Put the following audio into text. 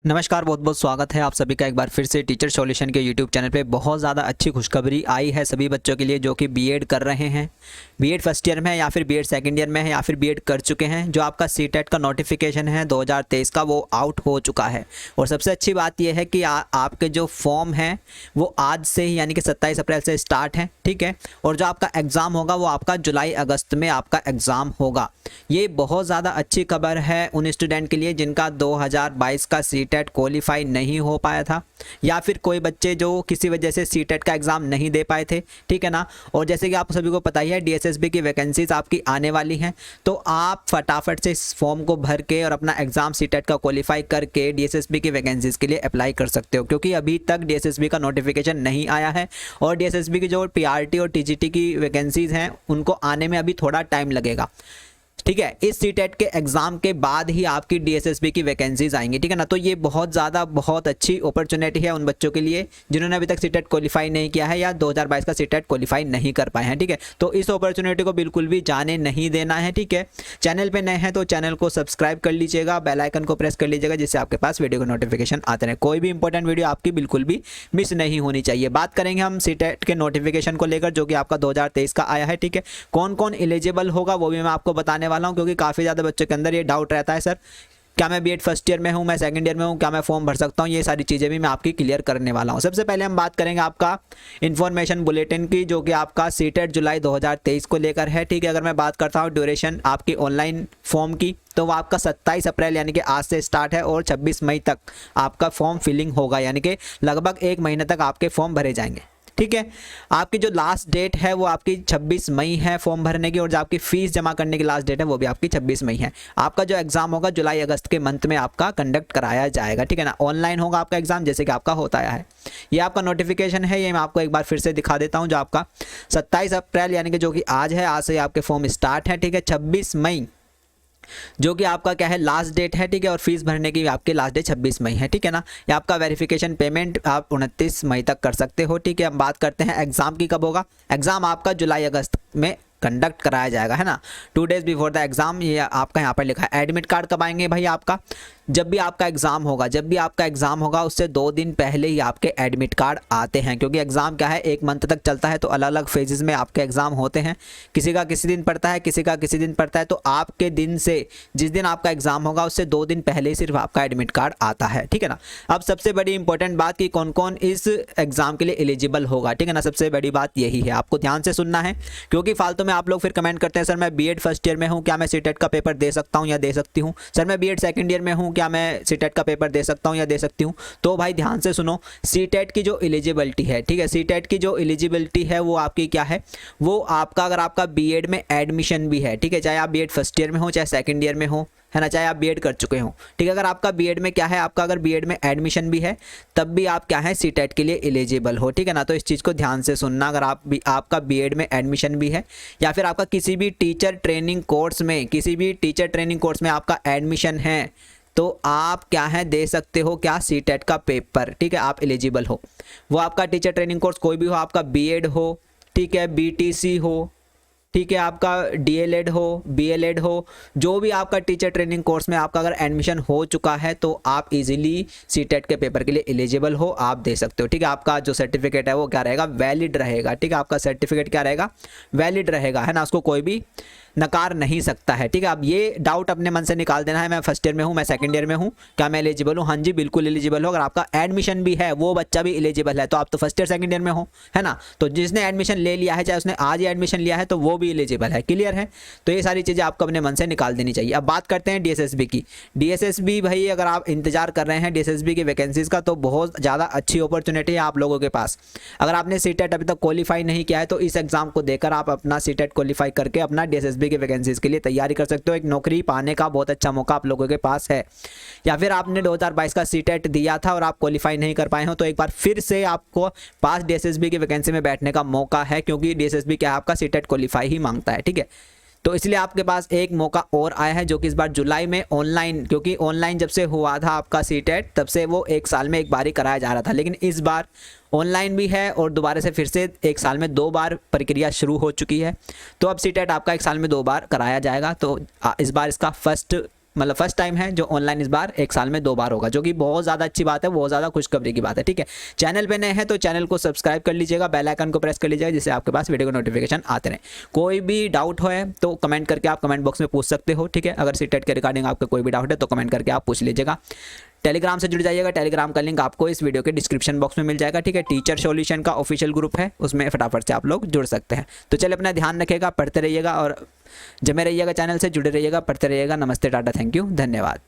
नमस्कार, बहुत बहुत स्वागत है आप सभी का एक बार फिर से टीचर सॉल्यूशन के यूट्यूब चैनल पे। बहुत ज़्यादा अच्छी खुशखबरी आई है सभी बच्चों के लिए जो कि बीएड कर रहे हैं, बीएड फर्स्ट ईयर में है या फिर बीएड सेकंड ईयर में है या फिर बीएड कर चुके हैं। जो आपका सीटेट का नोटिफिकेशन है 2023 का वो आउट हो चुका है। और सबसे अच्छी बात यह है कि आपके जो फॉर्म हैं वो आज से ही यानी कि 27 अप्रैल से स्टार्ट है, ठीक है। और जो आपका एग्ज़ाम होगा वो आपका जुलाई अगस्त में आपका एग्ज़ाम होगा। ये बहुत ज़्यादा अच्छी खबर है उन स्टूडेंट के लिए जिनका 2022 का सीटेट क्वालिफाई नहीं हो पाया था या फिर कोई बच्चे जो किसी वजह से सीटेट का एग्ज़ाम नहीं दे पाए थे, ठीक है ना। और जैसे कि आप सभी को पता ही है डीएसएसबी की वैकेंसीज आपकी आने वाली हैं, तो आप फटाफट से इस फॉर्म को भर के और अपना एग्ज़ाम सीटेट का क्वालिफाई करके डीएसएसबी की वैकेंसीज के लिए अप्लाई कर सकते हो, क्योंकि अभी तक डीएसएसबी का नोटिफिकेशन नहीं आया है। और डीएसएसबी की जो पीआरटी और टीजीटी की वैकेंसीज हैं उनको आने में अभी थोड़ा टाइम लगेगा, ठीक है। इस सीटेट के एग्ज़ाम के बाद ही आपकी डीएसएसबी की वैकेंसीज आएंगी, ठीक है ना। तो ये बहुत अच्छी अपॉर्चुनिटी है उन बच्चों के लिए जिन्होंने अभी तक सीटेट क्वालिफाई नहीं किया है या 2022 का सीटेट क्वालिफाई नहीं कर पाए हैं, ठीक है। तो इस अपॉर्चुनिटी को बिल्कुल भी जाने नहीं देना है, ठीक है। चैनल पर नए हैं तो चैनल को सब्सक्राइब कर लीजिएगा, बेल आइकन को प्रेस कर लीजिएगा जिससे आपके पास वीडियो का नोटिफिकेशन आते रहे। कोई भी इंपॉर्टेंट वीडियो आपकी बिल्कुल भी मिस नहीं होनी चाहिए। बात करेंगे हम सीटेट के नोटिफिकेशन को लेकर जो कि आपका 2023 का आया है, ठीक है। कौन कौन एलिजिबल होगा वो भी मैं आपको बताने वाला हूँ, क्योंकि काफ़ी ज़्यादा बच्चों के अंदर ये डाउट रहता है, सर क्या मैं बीएड फर्स्ट ईयर में हूँ, मैं सेकंड ईयर में हूँ, क्या मैं फॉर्म भर सकता हूँ। ये सारी चीज़ें भी मैं आपकी क्लियर करने वाला हूँ। सबसे पहले हम बात करेंगे आपका इन्फॉर्मेशन बुलेटिन की जो कि आपका सीटेट जुलाई 2023 को लेकर है, ठीक है। अगर मैं बात करता हूँ ड्यूरेशन आपकी ऑनलाइन फॉर्म की तो वो आपका 27 अप्रैल यानी कि आज से स्टार्ट है और 26 मई तक आपका फॉर्म फिलिंग होगा, यानी कि लगभग 1 महीने तक आपके फॉर्म भरे जाएंगे, ठीक है। आपकी जो लास्ट डेट है वो आपकी 26 मई है फॉर्म भरने की, और जो आपकी फ़ीस जमा करने की लास्ट डेट है वो भी आपकी 26 मई है। आपका जो एग्ज़ाम होगा जुलाई अगस्त के मंथ में आपका कंडक्ट कराया जाएगा, ठीक है ना। ऑनलाइन होगा आपका एग्ज़ाम जैसे कि आपका होता आया है। ये आपका नोटिफिकेशन है, ये मैं आपको एक बार फिर से दिखा देता हूँ। जो आपका 27 अप्रैल यानी कि जो कि आज है, आज से आपके फॉर्म स्टार्ट है, ठीक है। 26 मई जो कि आपका क्या है लास्ट डेट है, ठीक है। और फीस भरने की आपकी लास्ट डेट 26 मई है, ठीक है ना। ये आपका वेरिफिकेशन पेमेंट आप 29 मई तक कर सकते हो, ठीक है। हम बात करते हैं एग्ज़ाम की कब होगा। एग्ज़ाम आपका जुलाई अगस्त में कंडक्ट कराया जाएगा, है ना। 2 डेज़ बिफोर द एग्ज़ाम ये आपका यहाँ पर लिखा है। एडमिट कार्ड कब आएंगे भाई आपका, जब भी आपका एग्ज़ाम होगा उससे 2 दिन पहले ही आपके एडमिट कार्ड आते हैं, क्योंकि एग्ज़ाम क्या है 1 मंथ तक चलता है, तो अलग अलग फेजेस में आपके एग्ज़ाम होते हैं। किसी का किसी दिन पड़ता है, किसी का किसी दिन पड़ता है, तो आपके दिन से जिस दिन आपका एग्ज़ाम होगा उससे 2 दिन पहले ही सिर्फ आपका एडमिट कार्ड आता है, ठीक है ना। अब सबसे बड़ी इंपॉर्टेंट बात कि कौन कौन इस एग्ज़ाम के लिए एलिजिबल होगा, ठीक है ना। सबसे बड़ी बात यही है, आपको ध्यान से सुनना है, क्योंकि फालतू में आप लोग फिर कमेंट करते हैं सर मैं बीएड फर्स्ट ईयर में हूँ, क्या मैं सीटेट का पेपर दे सकता हूँ या दे सकती हूँ। सर मैं बीएड सेकंड ईयर में हूँ, क्या मैं सीटेट का पेपर दे सकता हूँ या दे सकती हूँ। तो भाई ध्यान से सुनो, सीटेट की जो एलिजिबिलिटी है, ठीक है, सीटेट की जो एलिजिबिलिटी है वो आपकी क्या है, वो आपका अगर आपका बीएड में एडमिशन भी है, ठीक है, चाहे आप बीएड फर्स्ट ईयर में हो चाहे सेकंड ईयर में हो, है ना, चाहे आप बीएड कर चुके हो, ठीक है। अगर आपका बीएड में क्या है, आपका अगर बीएड में एडमिशन भी है तब भी आप क्या है सीटेट के लिए एलिजिबल हो, ठीक है ना। तो इस चीज़ को ध्यान से सुनना, अगर आपका बीएड में एडमिशन भी है या फिर आपका किसी भी टीचर ट्रेनिंग कोर्स में आपका एडमिशन है तो आप क्या है दे सकते हो क्या सीटेट का पेपर, ठीक है, आप एलिजिबल हो। वो आपका टीचर ट्रेनिंग कोर्स कोई भी हो, आपका बीएड हो, ठीक है, बीटीसी हो, ठीक है, आपका डीएलएड हो, बीएलएड हो, जो भी आपका टीचर ट्रेनिंग कोर्स में आपका अगर एडमिशन हो चुका है तो आप इजीली सीटेट के पेपर के लिए एलिजिबल हो, आप दे सकते हो, ठीक है। आपका जो सर्टिफिकेट है वो क्या रहेगा, वैलिड रहेगा, ठीक है। आपका सर्टिफिकेट क्या रहेगा, वैलिड रहेगा, है ना, उसको कोई भी नकार नहीं सकता है, ठीक है। अब ये डाउट अपने मन से निकाल देना है, मैं फर्स्ट ईयर में हूँ, मैं सेकंड ईयर में हूँ, क्या मैं एलिजिबल हूँ। हाँ जी बिल्कुल एलिजिबल हो। अगर आपका एडमिशन भी है, वो बच्चा भी एलिजिबल है, तो आप तो फर्स्ट ईयर सेकंड ईयर में हो, है ना। तो जिसने एडमिशन ले लिया है, चाहे उसने आज ही एडमिशन लिया है, तो वो भी एलिजिबल है, क्लियर है। तो ये सारी चीज़ें आपको अपने मन से निकाल देनी चाहिए। अब बात करते हैं डीएसएसबी की। डीएसएसबी भाई अगर आप इंतजार कर रहे हैं डीएसएसबी की वैकेंसीज़ का, तो बहुत ज़्यादा अच्छी अपॉर्चुनिटी है आप लोगों के पास। अगर आपने सीटेट अभी तक क्वालिफाई नहीं किया है तो इस एग्ज़ाम को देकर आप अपना सीटेट क्वालिफाई करके अपना डीएसएसबी की वैकेंसीज़ के लिए तैयारी कर सकते हो। एक नौकरी पाने का बहुत अच्छा मौका आप लोगों के पास है। या फिर आपने 2022 का सीटेट दिया था और आप क्वालिफाई नहीं कर पाए हो, तो एक बार फिर से आपको पास डीएसएसबी की वैकेंसी में बैठने का मौका है, क्योंकि डीएसएसबी क्या है आपका सीटेट क्वालिफाई ही मांगता है, ठीक है। तो इसलिए आपके पास एक मौका और आया है जो कि इस बार जुलाई में ऑनलाइन, क्योंकि ऑनलाइन जब से हुआ था आपका सीटेट तब से वो 1 साल में एक बार ही कराया जा रहा था, लेकिन इस बार ऑनलाइन भी है और दोबारा से फिर से 1 साल में 2 बार प्रक्रिया शुरू हो चुकी है। तो अब सीटेट आपका 1 साल में 2 बार कराया जाएगा। तो इस बार इसका फर्स्ट मतलब फर्स्ट टाइम है जो ऑनलाइन इस बार 1 साल में 2 बार होगा, जो कि बहुत ज़्यादा अच्छी बात है, बहुत ज़्यादा खुशखबरी की बात है। ठीक है, चैनल पे नए हैं तो चैनल को सब्सक्राइब कर लीजिएगा, बेल आइकन को प्रेस कर लीजिएगा, जिससे आपके पास वीडियो का नोटिफिकेशन आते रहे। कोई भी डाउट हो तो कमेंट करके आप कमेंट बॉक्स में पूछ सकते हो। ठीक है, अगर सीटेट के रिगार्डिंग आपका कोई भी डाउट है तो कमेंट करके आप पूछ लीजिएगा। टेलीग्राम से जुड़ जाइएगा, टेलीग्राम का लिंक आपको इस वीडियो के डिस्क्रिप्शन बॉक्स में मिल जाएगा। ठीक है, टीचर सॉल्यूशन का ऑफिशियल ग्रुप है, उसमें फटाफट से आप लोग जुड़ सकते हैं। तो चलिए अपना ध्यान रखिएगा, पढ़ते रहिएगा और जमे रहिएगा, चैनल से जुड़े रहिएगा, पढ़ते रहिएगा। नमस्ते, टाटा, थैंक यू, धन्यवाद।